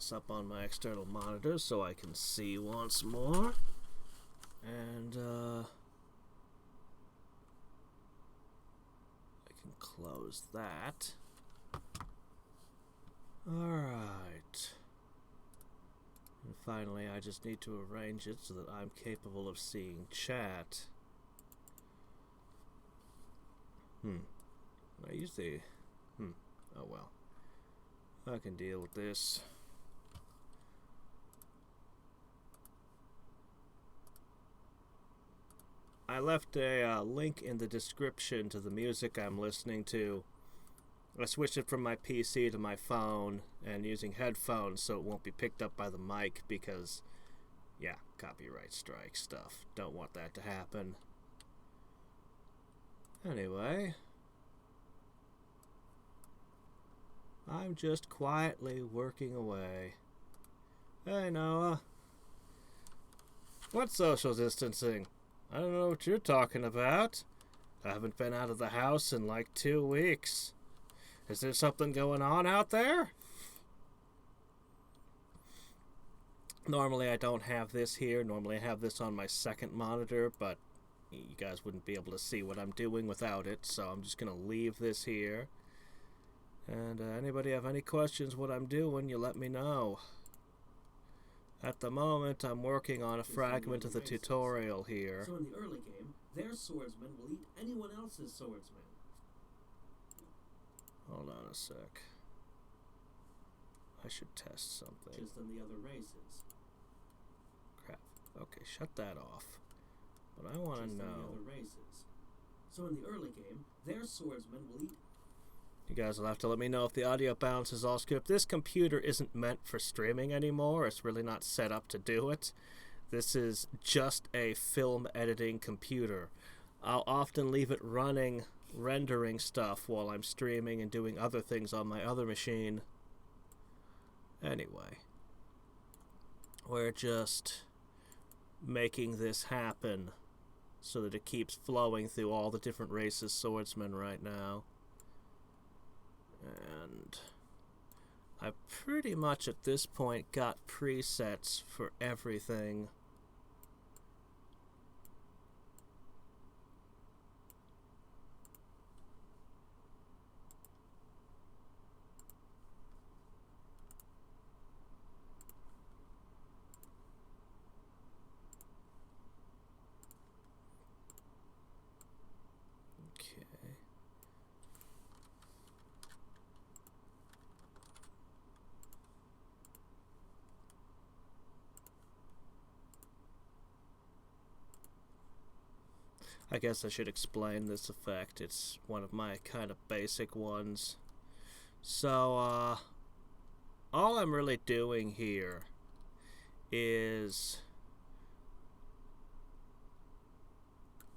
this up on my external monitor so I can see once more. And I can close that. Alright. And finally, I just need to arrange it so that I'm capable of seeing chat. I usually... Oh well. I can deal with this. I left a link in the description to the music I'm listening to. I switched it from my PC to my phone and using headphones so it won't be picked up by the mic because, yeah, copyright strike stuff. Don't want that to happen. Anyway, I'm just quietly working away. Hey, Noah. What social distancing? I don't know what you're talking about. I haven't been out of the house in like 2 weeks. Is there something going on out there? Normally I don't have this here. Normally I have this on my second monitor, but you guys wouldn't be able to see what I'm doing without it, so I'm just going to leave this here. And anybody have any questions what I'm doing, you let me know. At the moment, I'm working on a fragment of the tutorial here. So in the early game, their swordsman will eat anyone else's swordsman. Hold on a sec. I should test something. Just than the other races. Crap. Okay, shut that off. But I want to know. The other races. So in the early game, their swordsman will eat. You guys will have to let me know if the audio bounces all script. This computer isn't meant for streaming anymore. It's really not set up to do it. This is just a film editing computer. I'll often leave it running, rendering stuff while I'm streaming and doing other things on my other machine. Anyway, we're just making this happen so that it keeps flowing through all the different races swordsmen right now. And I've pretty much at this point got presets for everything. I guess I should explain this effect. It's one of my kind of basic ones. So, all I'm really doing here is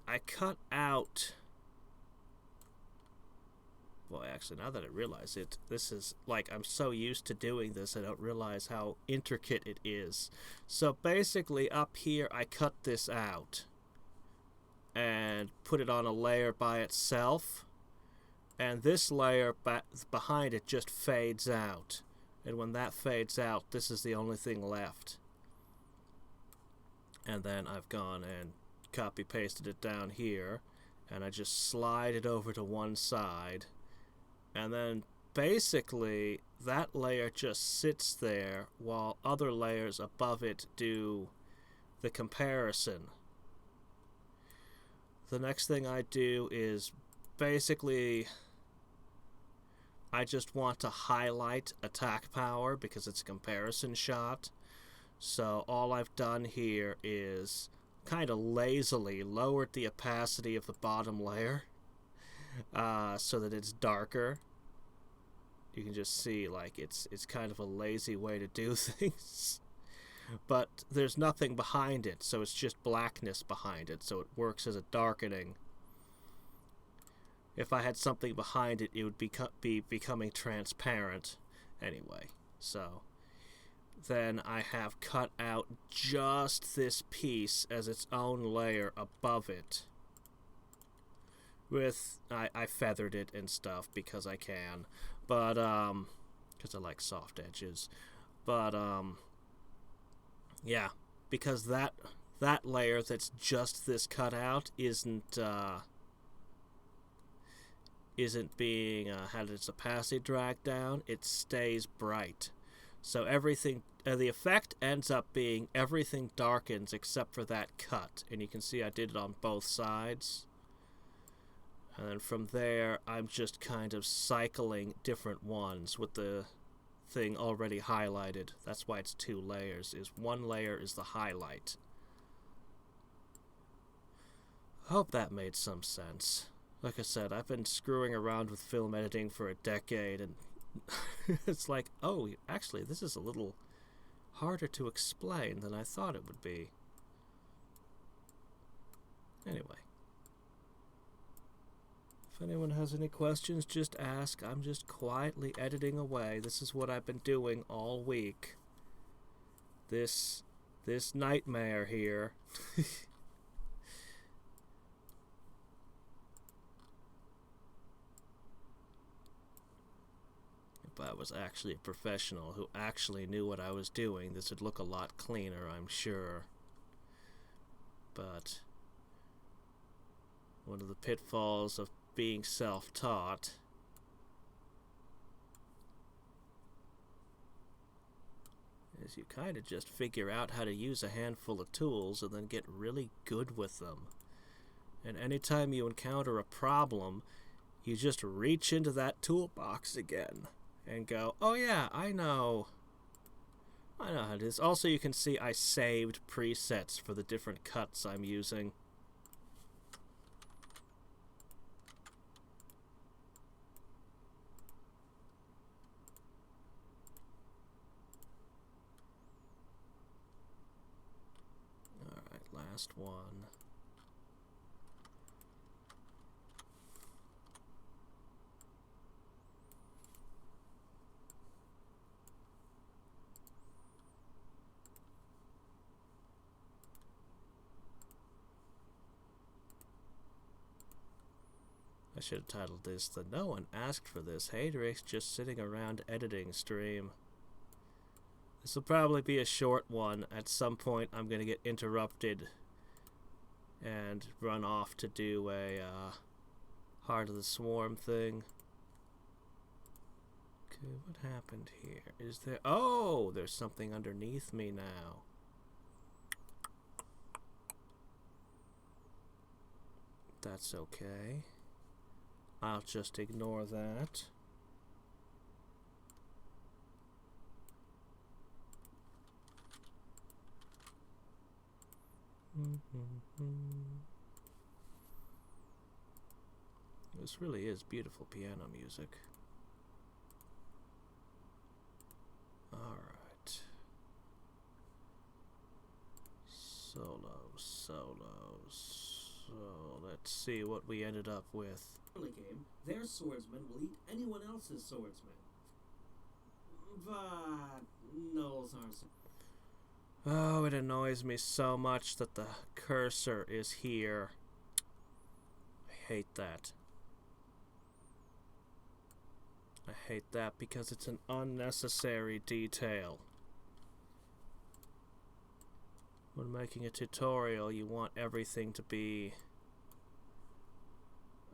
I cut out... Boy, actually, now that I realize it, this is like I'm so used to doing this, I don't realize how intricate it is. So basically, up here, I cut this out and put it on a layer by itself, and this layer behind it just fades out, and when that fades out, this is the only thing left. And then I've gone and copy pasted it down here, and I just slide it over to one side, and then basically that layer just sits there while other layers above it do the comparison. The next thing I do is basically I just want to highlight attack power because it's a comparison shot. So all I've done here is kind of lazily lowered the opacity of the bottom layer so that it's darker. You can just see like it's kind of a lazy way to do things. But there's nothing behind it, so it's just blackness behind it, so it works as a darkening. If I had something behind it, it would be becoming transparent anyway. So then I have cut out just this piece as its own layer above it. I feathered it and stuff because I can, but because I like soft edges. But yeah, because that layer that's just this cutout isn't being had its opacity dragged down. It stays bright, so everything the effect ends up being everything darkens except for that cut, and you can see I did it on both sides. And then from there, I'm just kind of cycling different ones with the thing already highlighted. That's why it's 2 layers. One layer is the highlight. I hope that made some sense. Like I said, I've been screwing around with film editing for a decade, and it's like, oh, actually, this is a little harder to explain than I thought it would be. Anyway. If anyone has any questions, just ask. I'm just quietly editing away. This is what I've been doing all week. This nightmare here. If I was actually a professional who actually knew what I was doing, this would look a lot cleaner, I'm sure. But one of the pitfalls of being self-taught is you kind of just figure out how to use a handful of tools and then get really good with them. And anytime you encounter a problem, you just reach into that toolbox again and go, oh yeah, I know how it is. Also, you can see I saved presets for the different cuts I'm using. Last one. I should have titled this the "No one asked for this, Hadriex just sitting around editing" stream. This will probably be a short one. At some point I'm going to get interrupted and run off to do a Heart of the Swarm thing. Okay, what happened here? Is there... Oh! There's something underneath me now. That's okay. I'll just ignore that. This really is beautiful piano music. Alright. Solos. So, let's see what we ended up with. Early game, their swordsman will eat anyone else's swordsman. But gnolls aren't so. Oh, it annoys me so much that the cursor is here. I hate that. I hate that because it's an unnecessary detail. When making a tutorial, you want everything to be...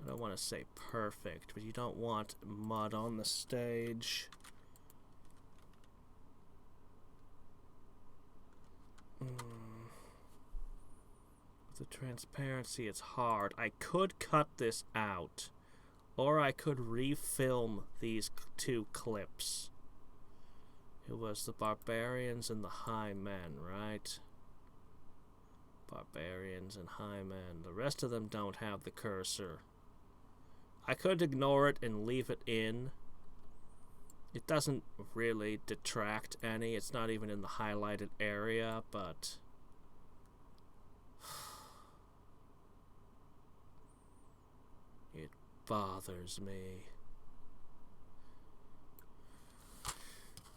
I don't want to say perfect, but you don't want mud on the stage. With the transparency, it's hard. I could cut this out, or I could refilm these 2 clips. It was the barbarians and the high men, right? Barbarians and high men. The rest of them don't have the cursor. I could ignore it and leave it in. It doesn't really detract any. It's not even in the highlighted area, but... it bothers me.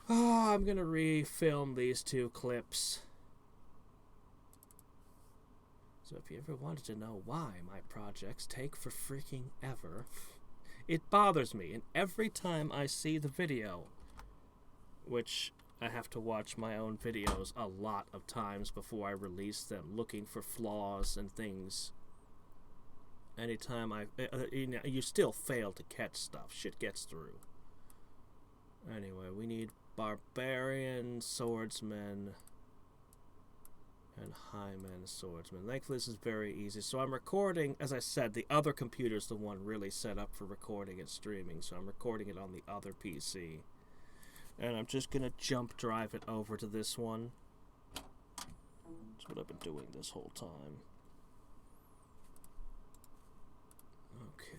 Oh, I'm gonna refilm these 2 clips. So if you ever wanted to know why my projects take for freaking ever, it bothers me. And every time I see the video, which I have to watch my own videos a lot of times before I release them, looking for flaws and things. Anytime you still fail to catch stuff. Shit gets through. Anyway, we need barbarian, swordsman, and highman, swordsman. Thankfully, this is very easy. So I'm recording, as I said, the other computer's the one really set up for recording and streaming. So I'm recording it on the other PC. And I'm just going to jump drive it over to this one. That's what I've been doing this whole time. Okay.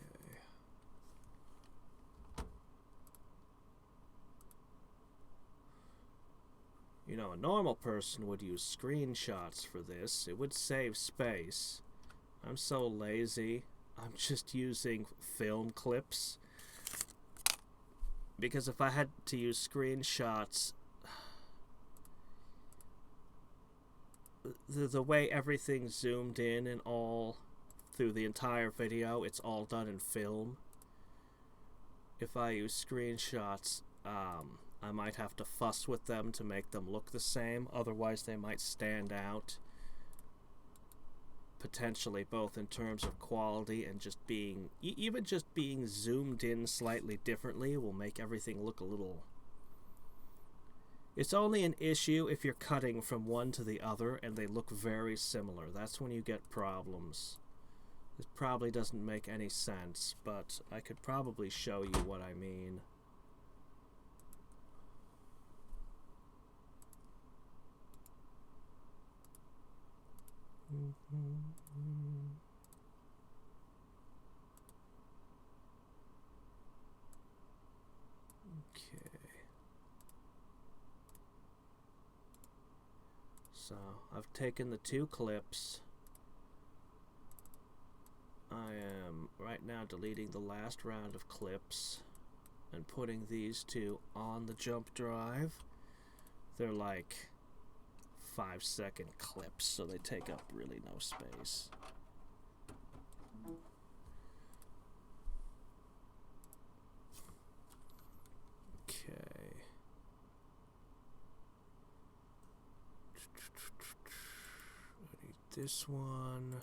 You know, a normal person would use screenshots for this. It would save space. I'm so lazy. I'm just using film clips. Because if I had to use screenshots, the way everything's zoomed in and all through the entire video, it's all done in film. If I use screenshots, I might have to fuss with them to make them look the same. Otherwise, they might stand out. Potentially, both in terms of quality and just being... even just being zoomed in slightly differently will make everything look a little... It's only an issue if you're cutting from one to the other and they look very similar. That's when you get problems. It probably doesn't make any sense, but I could probably show you what I mean. Okay. So, I've taken the two clips. I am right now deleting the last round of clips and putting these two on the jump drive. They're like 5-second clips, so they take up really no space. Okay. I need this one.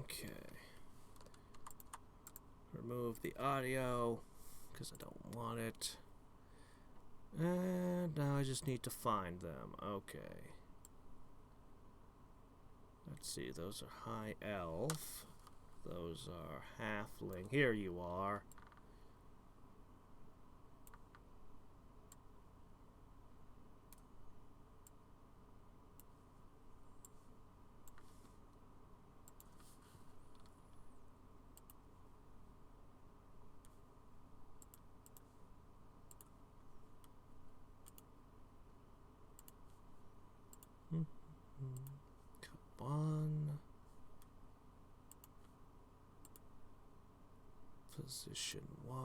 Okay. Remove the audio because I don't want it. And now I just need to find them. Okay. Let's see, those are high elf. Those are halfling. Here you are. Come on. Position 1.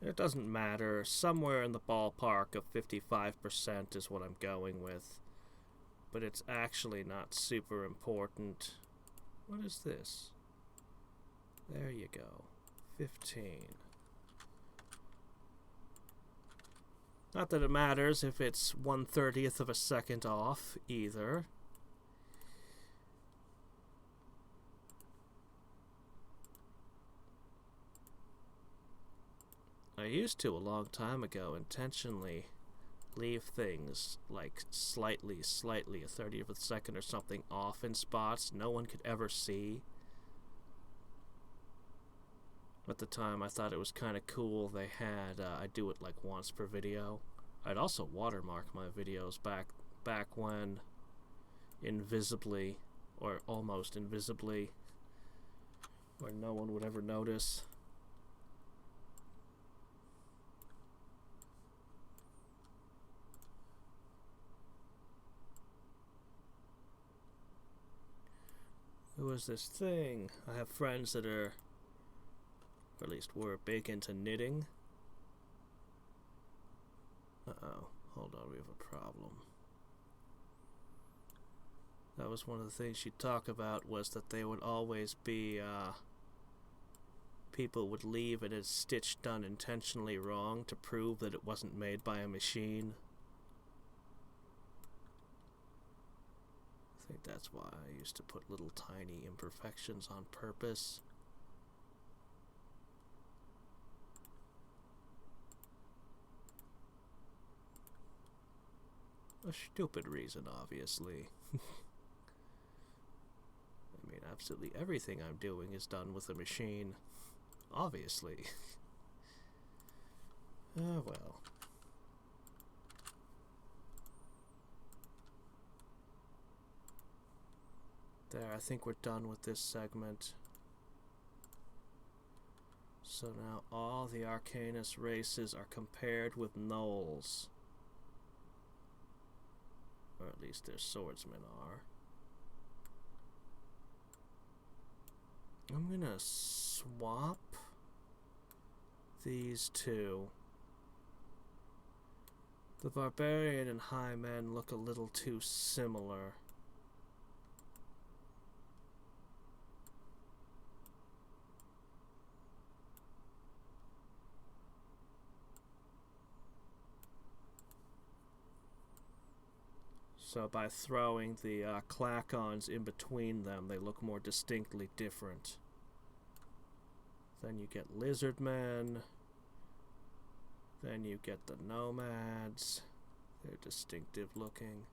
It doesn't matter. Somewhere in the ballpark of 55% is what I'm going with. But it's actually not super important. What is this? There you go. 15. Not that it matters if it's 1/30th of a second off, either. I used to, a long time ago, intentionally leave things like slightly, a 30th of a second or something off in spots no one could ever see. At the time, I thought it was kind of cool. They had, I do it like once per video. I'd also watermark my videos back when invisibly, or almost invisibly, where no one would ever notice. There was this thing. I have friends that are, or at least were, big into knitting. Uh-oh. Hold on, we have a problem. That was one of the things she'd talk about, was that they would always be, people would leave it as stitch done intentionally wrong to prove that it wasn't made by a machine. I think that's why I used to put little tiny imperfections on purpose. A stupid reason, obviously. I mean, absolutely everything I'm doing is done with a machine. Obviously. Ah, well. There, I think we're done with this segment. So now all the Arcanus races are compared with gnolls. Or at least their swordsmen are. I'm gonna swap these two. The Barbarian and High Men look a little too similar. So by throwing the clacons in between them, they look more distinctly different. Then you get Lizardmen. Then you get the Nomads. They're distinctive looking.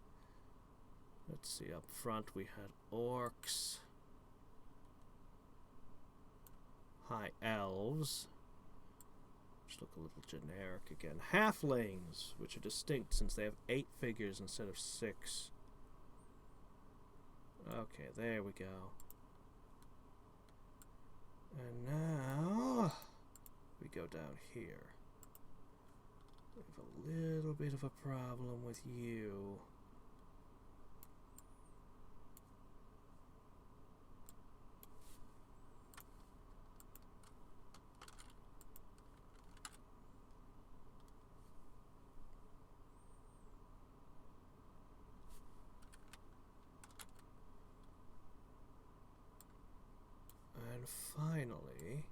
Let's see, up front we had Orcs. High Elves. Which look a little generic again. Halflings, which are distinct since they have 8 figures instead of 6. Okay, there we go. And now we go down here. We have a little bit of a problem with you. And finally,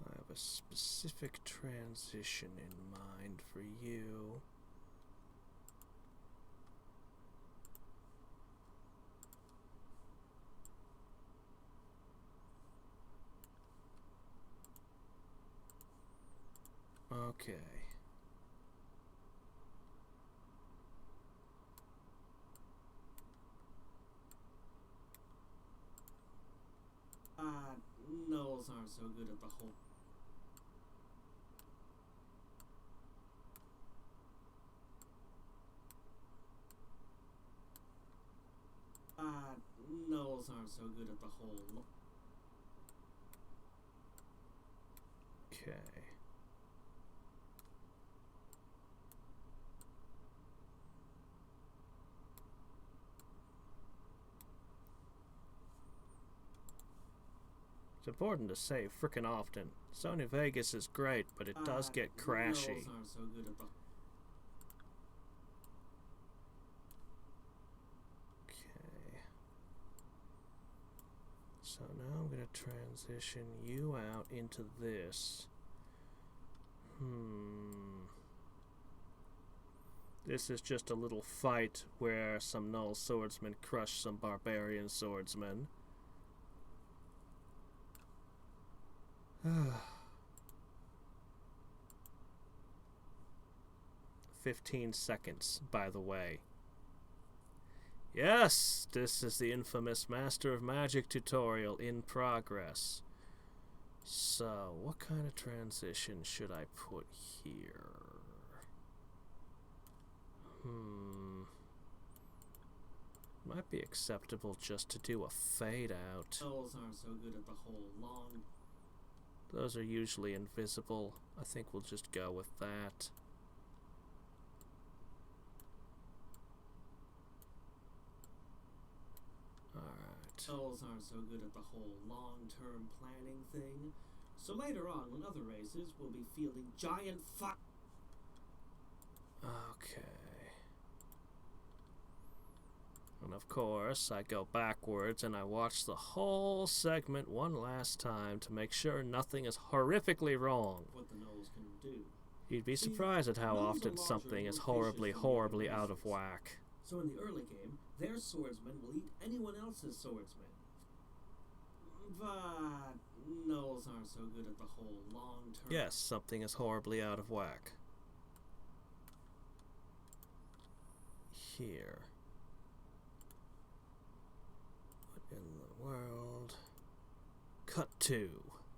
I have a specific transition in mind for you. Okay. Gnolls aren't so good at the whole. Gnolls aren't so good at the whole. Okay. It's important to say frickin' often. Sony Vegas is great, but it does get crashy. Gnolls aren't so good at the. Okay. So now I'm going to transition you out into this. This is just a little fight where some Gnoll swordsmen crush some barbarian swordsmen. 15 seconds, by the way. Yes, this is the infamous Master of Magic tutorial in progress. So, what kind of transition should I put here? Might be acceptable just to do a fade out. Gnolls aren't so good at the whole long. Those are usually invisible. I think we'll just go with that. Elves aren't so good at the whole long-term planning thing. So later on, when other races will be fielding giant Okay. And of course, I go backwards and I watch the whole segment one last time to make sure nothing is horrifically wrong. what the gnolls can do. You'd be See, surprised at how gnolls are often larger something and is more horribly, vicious than the other horribly out of races. whack. So in the early game, their swordsmen will eat anyone else's swordsmen. But gnolls aren't so good at the whole long-term... Yes, something is horribly out of whack. Here. What in the world? Cut to.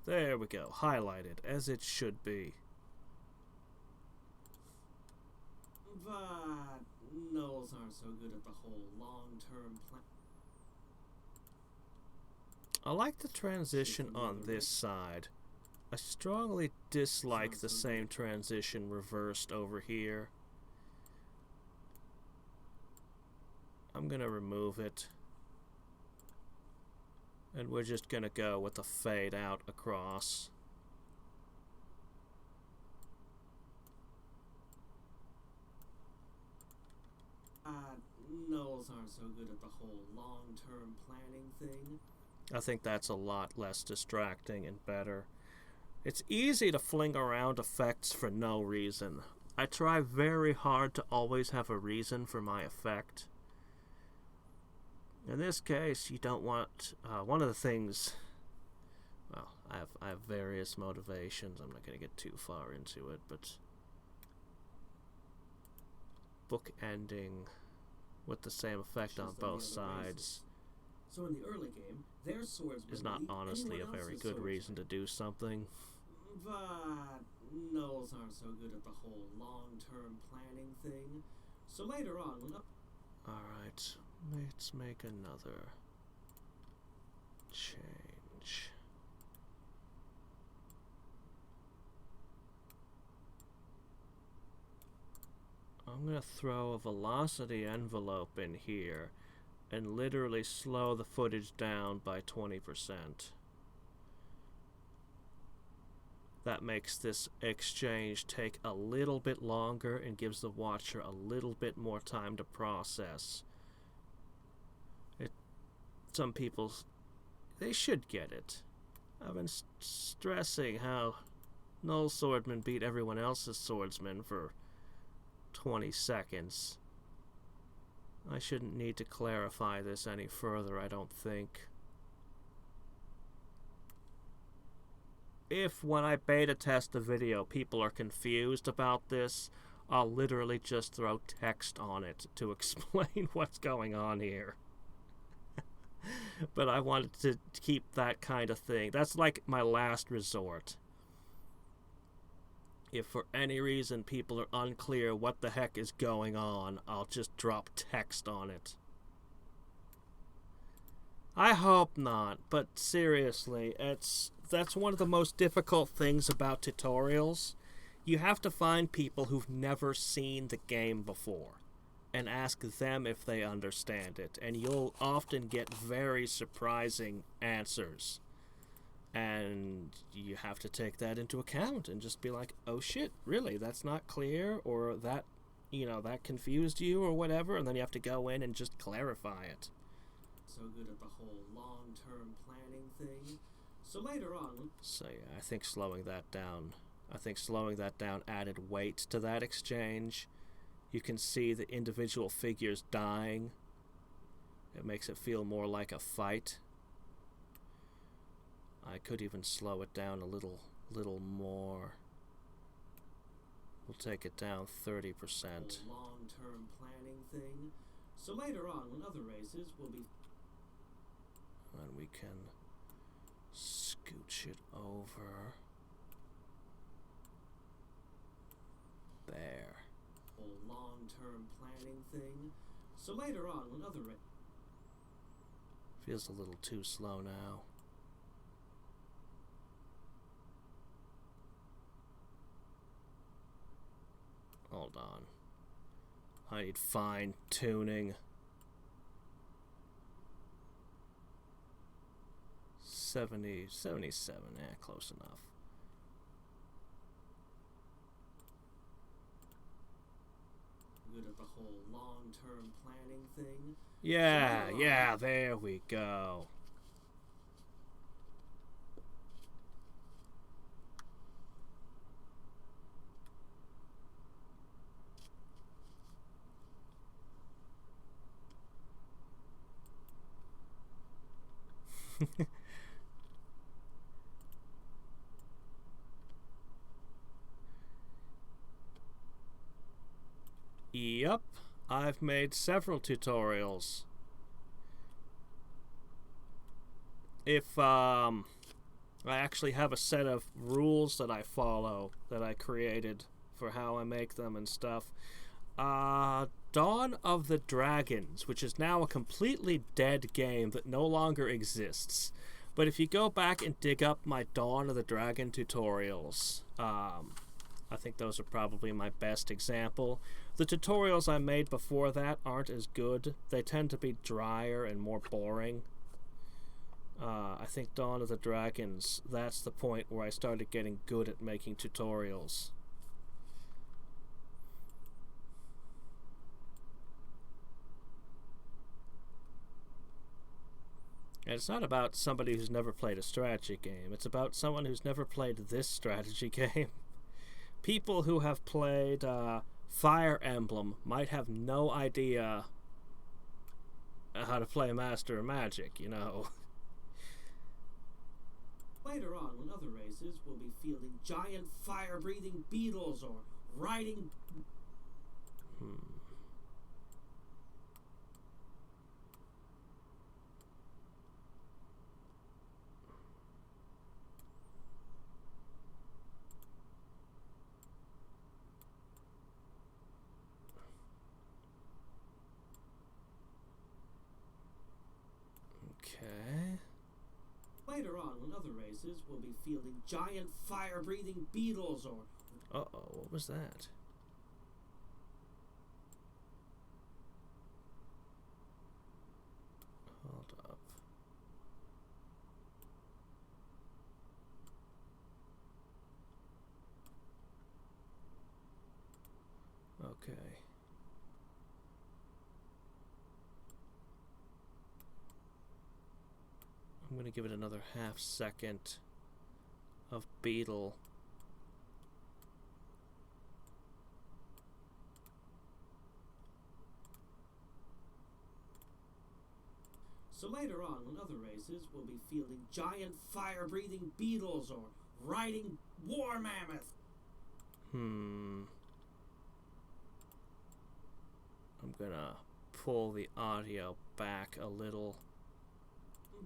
There we go. Highlighted, as it should be. But gnolls aren't so good at the whole long-term plan... I like the transition on this side. I strongly dislike the same transition reversed over here. I'm gonna remove it. And we're just gonna go with a fade out across. Gnolls aren't so good at the whole long-term planning thing. I think that's a lot less distracting and better. It's easy to fling around effects for no reason. I try very hard to always have a reason for my effect. In this case, you don't want... one of the things... Well, I have various motivations. I'm not going to get too far into it, but... bookending with the same effect on both sides... So in the early game, their swordsmen is not honestly a very good reason to do something. But gnolls aren't so good at the whole long-term planning thing. So later on, when... Alright, let's make another change. I'm going to throw a velocity envelope in here and literally slow the footage down by 20%. That makes this exchange take a little bit longer and gives the watcher a little bit more time to process. Some people, they should get it. I've been stressing how Null Swordman beat everyone else's swordsman for 20 seconds. I shouldn't need to clarify this any further, I don't think. If when I beta test the video people are confused about this, I'll literally just throw text on it to explain what's going on here. But I wanted to keep that kind of thing. That's like my last resort. If for any reason people are unclear what the heck is going on, I'll just drop text on it. I hope not, but seriously, that's one of the most difficult things about tutorials. You have to find people who've never seen the game before and ask them if they understand it, and you'll often get very surprising answers. And you have to take that into account and just be like, oh shit, really, that's not clear, or that, that confused you, or whatever, and then you have to go in and just clarify it. So good at the whole long-term planning thing. So later on... So yeah, I think slowing that down added weight to that exchange. You can see the individual figures dying. It makes it feel more like a fight. I could even slow it down a little more. We'll take it down 30%. Long-term planning thing. So later on, when other races will be... And we can scooch it over. There. Long-term planning thing. So later on, when other feels a little too slow now. Hold on. I need fine tuning. 70, 77. Close enough. Good at the whole long-term planning thing. Yeah, there we go. Yep, I've made several tutorials. If I actually have a set of rules that I follow that I created for how I make them and stuff. Dawn of the Dragons, which is now a completely dead game that no longer exists. But if you go back and dig up my Dawn of the Dragon tutorials, I think those are probably my best example. The tutorials I made before that aren't as good. They tend to be drier and more boring. I think Dawn of the Dragons, that's the point where I started getting good at making tutorials. And it's not about somebody who's never played a strategy game. It's about someone who's never played this strategy game. People who have played Fire Emblem might have no idea how to play Master of Magic, you know. Later on, when other races will be fielding giant fire-breathing beetles or riding... Okay. Later on, when other races will be fielding giant fire-breathing beetles or... Uh-oh, what was that? Hold up. Okay. I'm going to give it another half second of beetle. So later on, when other races will be fielding giant fire-breathing beetles or riding war mammoths. I'm gonna pull the audio back a little.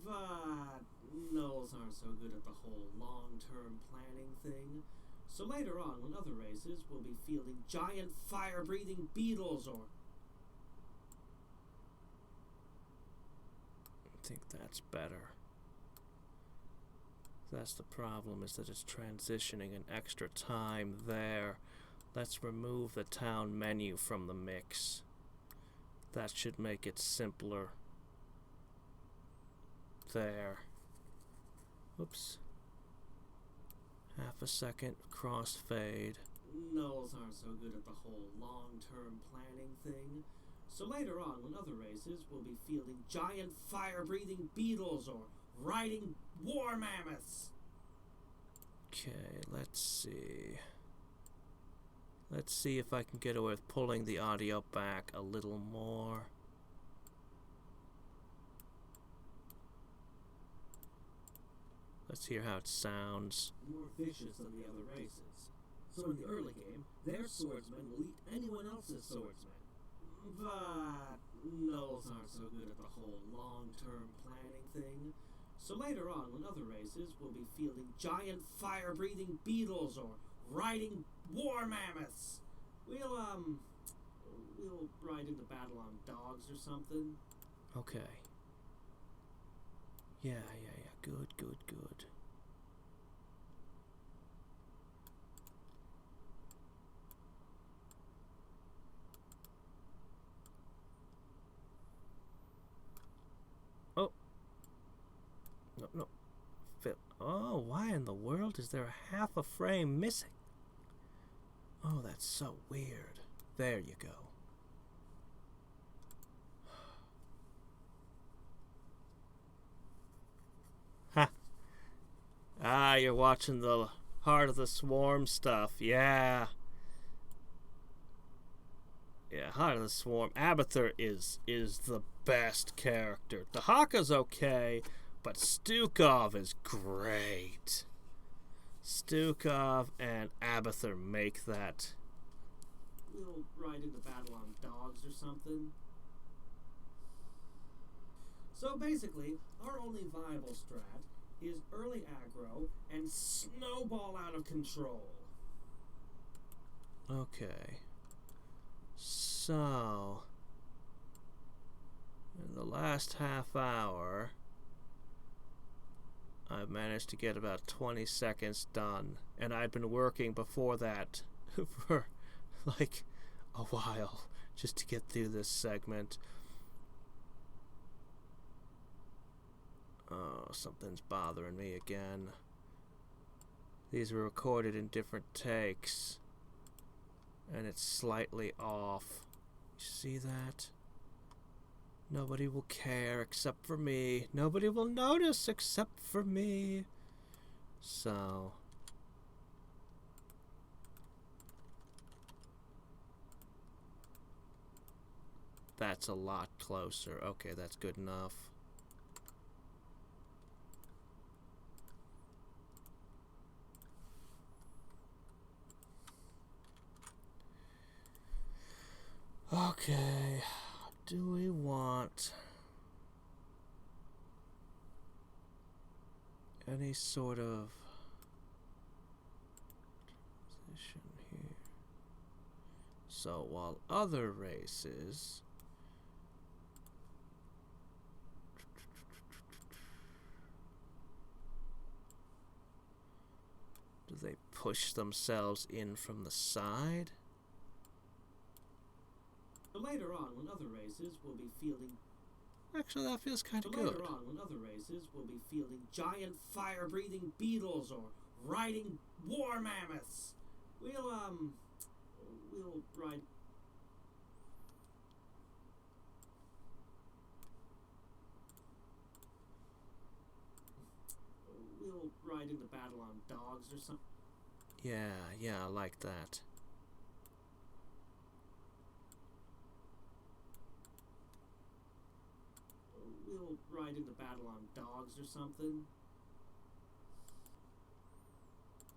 But gnolls aren't so good at the whole long-term planning thing. So later on, when other races will be fielding giant fire-breathing beetles or... I think that's better. That's the problem, is that it's transitioning an extra time there. Let's remove the town menu from the mix. That should make it simpler. There. Oops. Half a second crossfade. Gnolls aren't so good at the whole long-term planning thing. So later on, when other races will be fielding giant fire-breathing beetles or riding war mammoths. Okay, let's see. Let's see if I can get away with pulling the audio back a little more. Let's hear how it sounds. More vicious than the other races. So in the early game, their swordsmen will eat anyone else's swordsmen. But gnolls aren't so good at the whole long-term planning thing. So later on, when other races will be fielding giant fire-breathing beetles or riding war mammoths, we'll ride into battle on dogs or something. Okay. Yeah. Good. Oh. No. Oh, why in the world is there half a frame missing? Oh, that's so weird. There you go. Ha! Ah, you're watching the Heart of the Swarm stuff. Yeah. Yeah, Heart of the Swarm. Abathur is the best character. Dahaka's okay, but Stukov is great. Stukov and Abathur make that. We'll ride into battle on dogs or something. So basically, our only viable strat is early aggro and snowball out of control. Okay. So, in the last half hour, I've managed to get about 20 seconds done. And I'd been working before that for like a while just to get through this segment. Oh, something's bothering me again. These were recorded in different takes, and it's slightly off. You see that? Nobody will care except for me. Nobody will notice except for me. So, that's a lot closer. Okay, that's good enough. Okay, do we want any sort of position here? So while other races do they push themselves in from the side? Later on, when other races will be fielding... Actually, that feels kind of good. Later on, when other races will be fielding giant fire-breathing beetles or riding war mammoths, we'll ride... We'll ride into battle on dogs or something. Yeah, I like that. We'll ride into battle on dogs or something.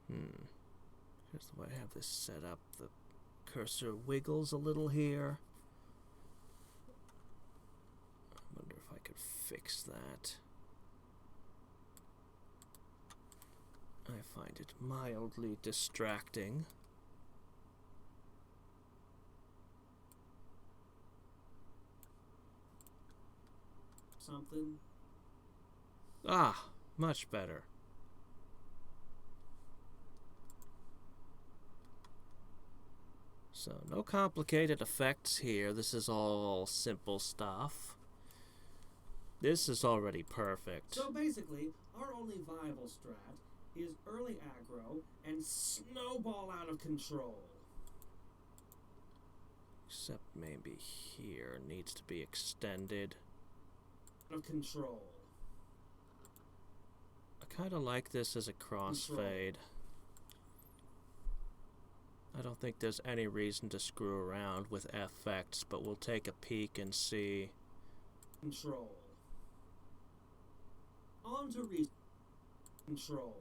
Here's the way I have this set up. The cursor wiggles a little here. I wonder if I could fix that. I find it mildly distracting. Something. Ah, much better. So, no complicated effects here. This is all simple stuff. This is already perfect. So basically, our only viable strat is early aggro and snowball out of control. Except maybe here needs to be extended. Of control. I kind of like this as a crossfade. I don't think there's any reason to screw around with effects, but we'll take a peek and see. Control. On to control.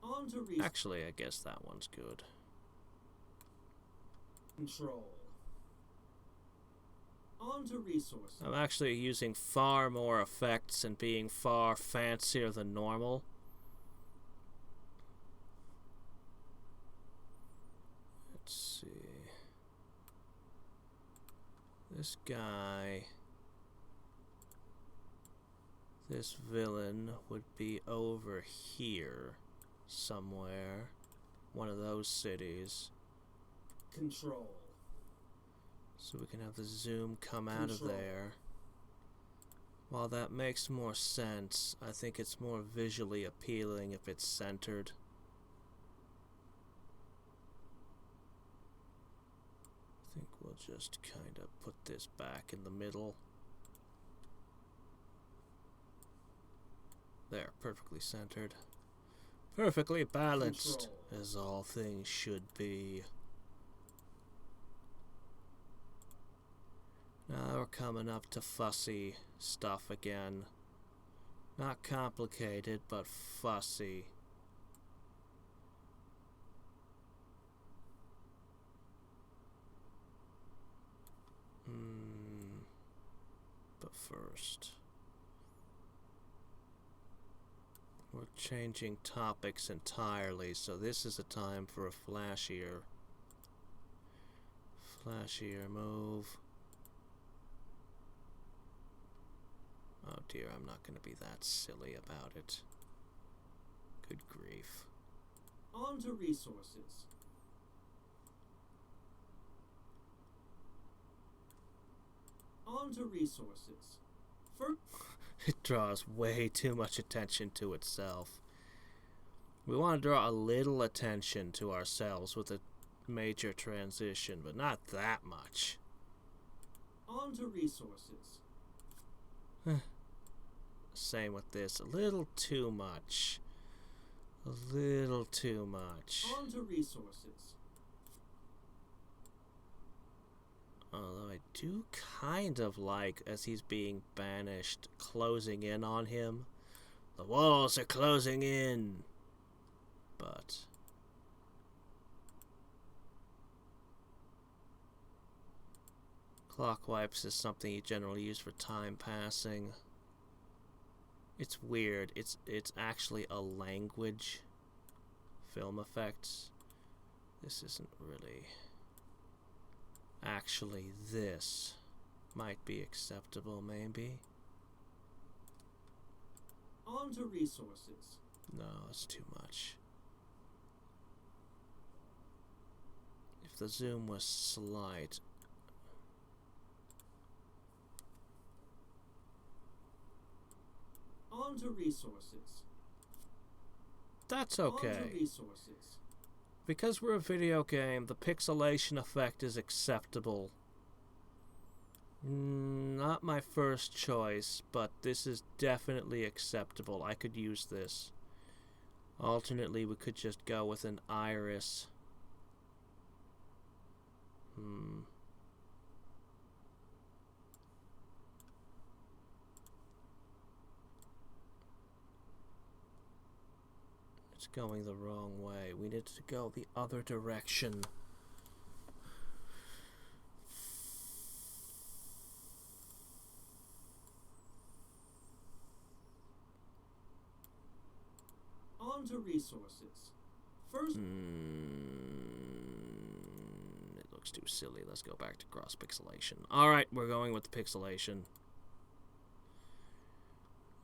On to Actually, I guess that one's good. Control. On to resources. I'm actually using far more effects and being far fancier than normal. Let's see. This guy, this villain would be over here somewhere. One of those cities. Control. So we can have the zoom come out of there. While that makes more sense, I think it's more visually appealing if it's centered. I think we'll just kind of put this back in the middle. There, perfectly centered. Perfectly balanced, as all things should be. Now we're coming up to fussy stuff again. Not complicated, but fussy. But first, we're changing topics entirely, so this is a time for a flashier move. Oh dear, I'm not going to be that silly about it. Good grief. On to resources. On to resources. It draws way too much attention to itself. We want to draw a little attention to ourselves with a major transition, but not that much. On to resources. Same with this. A little too much. A little too much. On to resources. Although I do kind of like, as he's being banished, closing in on him. The walls are closing in. But clock wipes is something you generally use for time passing. It's weird. It's actually a language. Film effects. This isn't really. Actually, this might be acceptable, maybe. On to resources. No, it's too much. If the zoom was slight. On to resources. That's okay. On to resources. Because we're a video game, the pixelation effect is acceptable. Not my first choice, but this is definitely acceptable. I could use this. Alternately, we could just go with an iris. It's going the wrong way. We need to go the other direction. On to resources. First. It looks too silly. Let's go back to cross pixelation. Alright, we're going with the pixelation.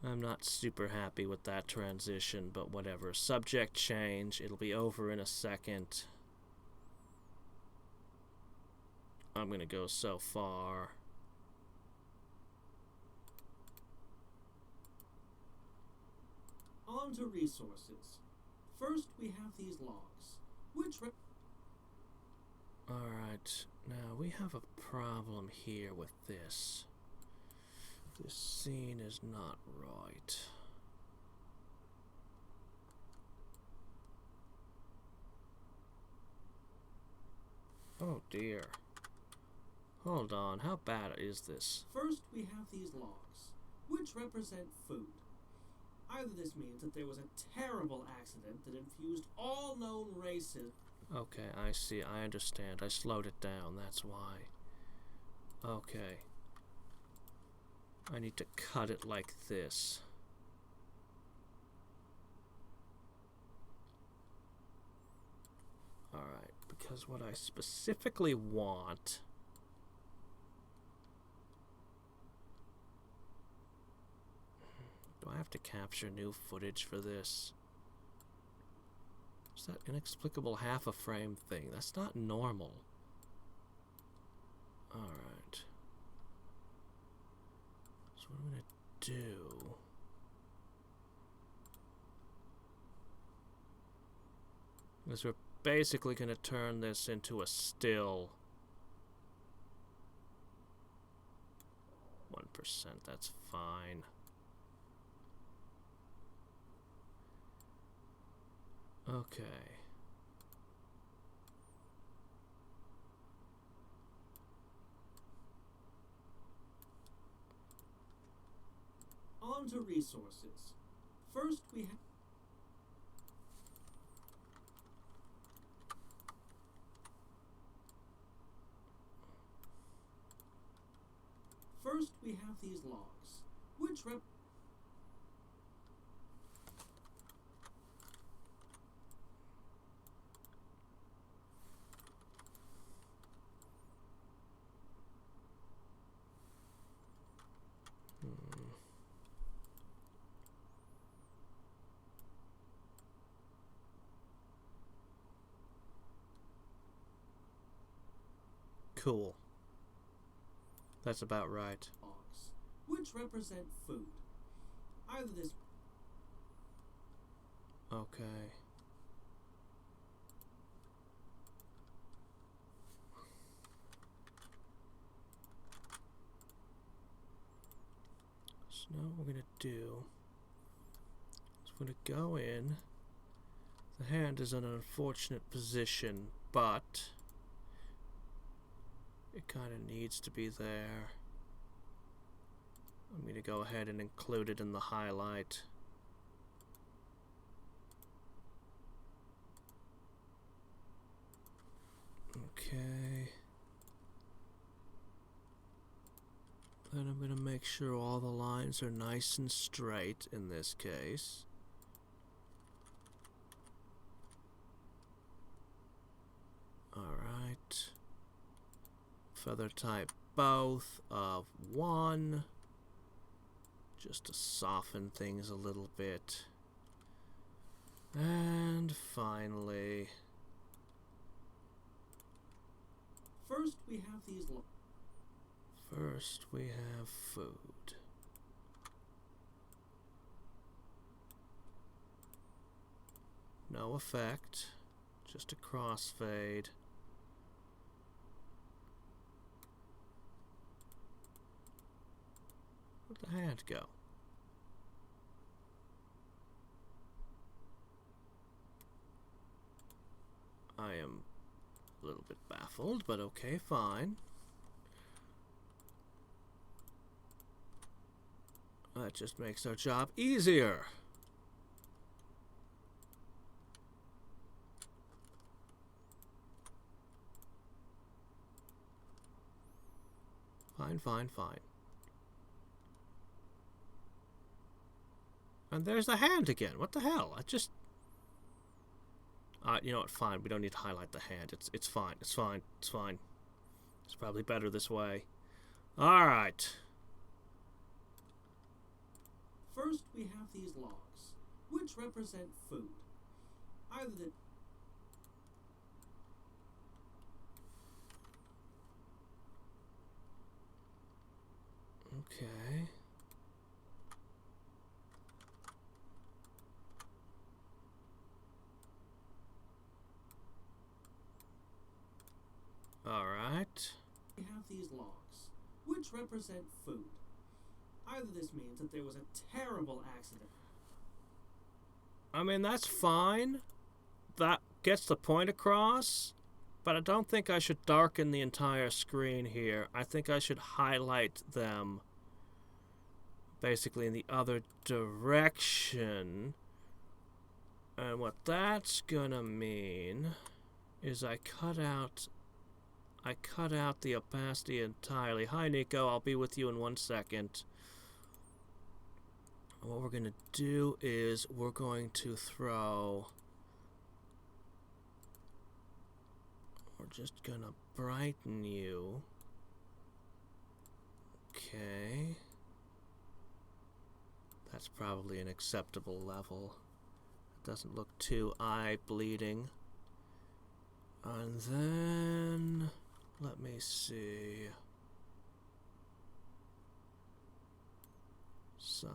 I'm not super happy with that transition, but whatever. Subject change. It'll be over in a second. I'm gonna go so far. On to resources. First, we have these logs, which Alright, now we have a problem here with this. This scene is not right. Oh dear. Hold on, how bad is this? First, we have these logs, which represent food. Either this means that there was a terrible accident that infused all known races. Okay, I see, I understand. I slowed it down, that's why. Okay. I need to cut it like this. Alright, because what I specifically want... Do I have to capture new footage for this? Is that inexplicable half a frame thing? That's not normal. Alright. So what I'm gonna do is we're basically going to turn this into a still 1%. That's fine. Okay. On to resources. First we have these logs, which Cool. That's about right. logs, which represent food. Either this. Okay. So now what we're going to do is we're going to go in. The hand is in an unfortunate position, but it kind of needs to be there. I'm going to go ahead and include it in the highlight. Okay. Then I'm going to make sure all the lines are nice and straight in this case. Alright. Feather type both of 1. Just to soften things a little bit. And finally... First we have these First we have food. No effect. Just a crossfade. Where'd the hand go? I am a little bit baffled, but okay, fine. That just makes our job easier. Fine, fine, fine. And there's the hand again. What the hell? I just... you know what? Fine. We don't need to highlight the hand. It's fine. It's fine. It's fine. It's probably better this way. Alright. First we have these logs, which represent food. Either the... Okay. Alright. We have these logs, which represent food. Either this means that there was a terrible accident. I mean, that's fine. That gets the point across. But I don't think I should darken the entire screen here. I think I should highlight them basically in the other direction. And what that's gonna mean is I cut out the opacity entirely. Hi, Nico. I'll be with you in 1 second. What we're gonna do is we're going to throw... We're just gonna brighten you. Okay. That's probably an acceptable level. It doesn't look too eye-bleeding. And then... let me see... So,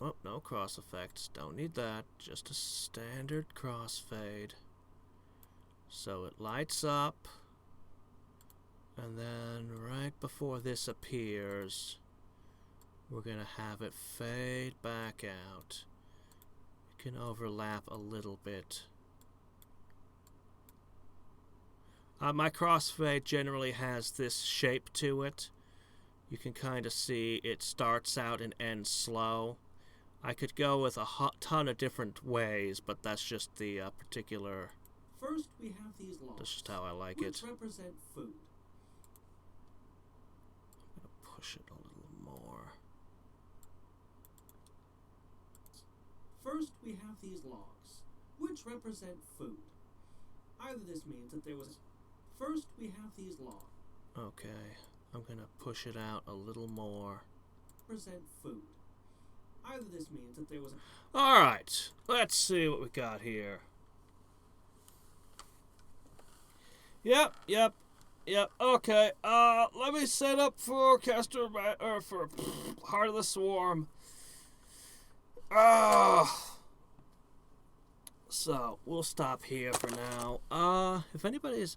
oh, no cross effects. Don't need that. Just a standard crossfade. So it lights up, and then right before this appears, we're gonna have it fade back out. It can overlap a little bit. My crossfade generally has this shape to it. You can kind of see it starts out and ends slow. I could go with a ton of different ways, but that's just the particular... First, we have these logs. That's just how I like which it. represent food. I'm going to push it a little more. First, we have these logs, which represent food. Either this means that there was... First, we have these logs. Okay, I'm going to push it out a little more. Represent food. Either this means that there was a... Alright, let's see what we got here. Yep, okay, let me set up for for Heart of the Swarm. So, we'll stop here for now. If anybody is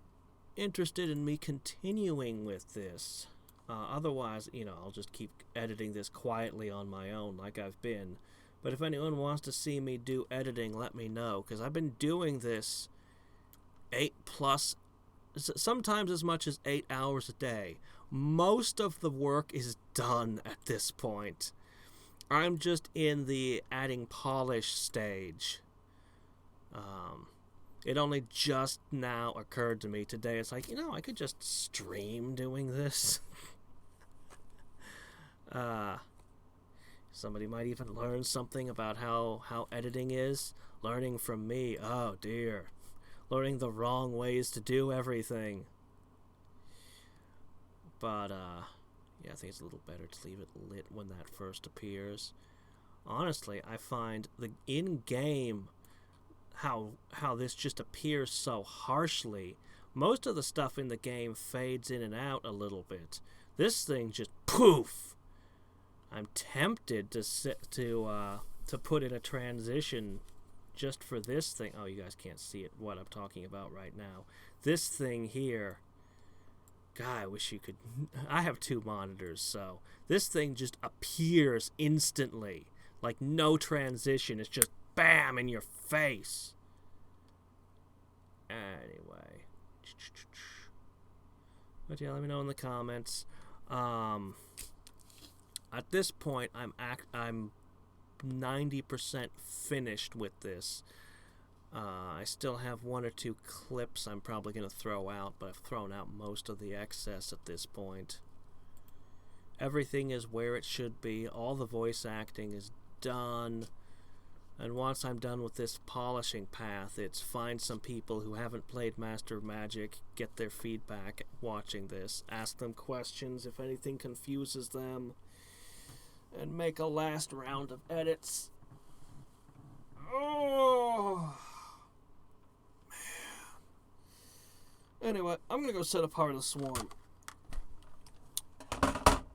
interested in me continuing with this, otherwise, you know, I'll just keep editing this quietly on my own like I've been. But if anyone wants to see me do editing, let me know, because I've been doing this 8+, sometimes as much as 8 hours a day. Most of the work is done at this point. I'm just in the adding polish stage. It only just now occurred to me today. It's like, you know, I could just stream doing this. Somebody might even learn something about how editing is. Learning from me. Oh, dear. Learning the wrong ways to do everything. But, yeah, I think it's a little better to leave it lit when that first appears. Honestly, I find the in-game... How this just appears so harshly. Most of the stuff in the game fades in and out a little bit. This thing just poof. I'm tempted to put in a transition just for this thing. Oh, you guys can't see it. What I'm talking about right now. This thing here. God, I wish you could. I have 2 monitors, so this thing just appears instantly, like no transition. It's just bam in your face. Anyway, but yeah, let me know in the comments. At this point, I'm 90% finished with this. I still have 1 or 2 clips I'm probably gonna throw out, but I've thrown out most of the excess at this point. Everything is where it should be. All the voice acting is done. And once I'm done with this polishing path, it's find some people who haven't played Master of Magic, get their feedback watching this, ask them questions if anything confuses them, and make a last round of edits. Oh, man. Anyway, I'm going to go set up Heart of the Swarm.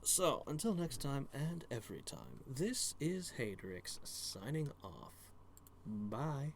So, until next time and every time, this is Hadriex signing off. Bye.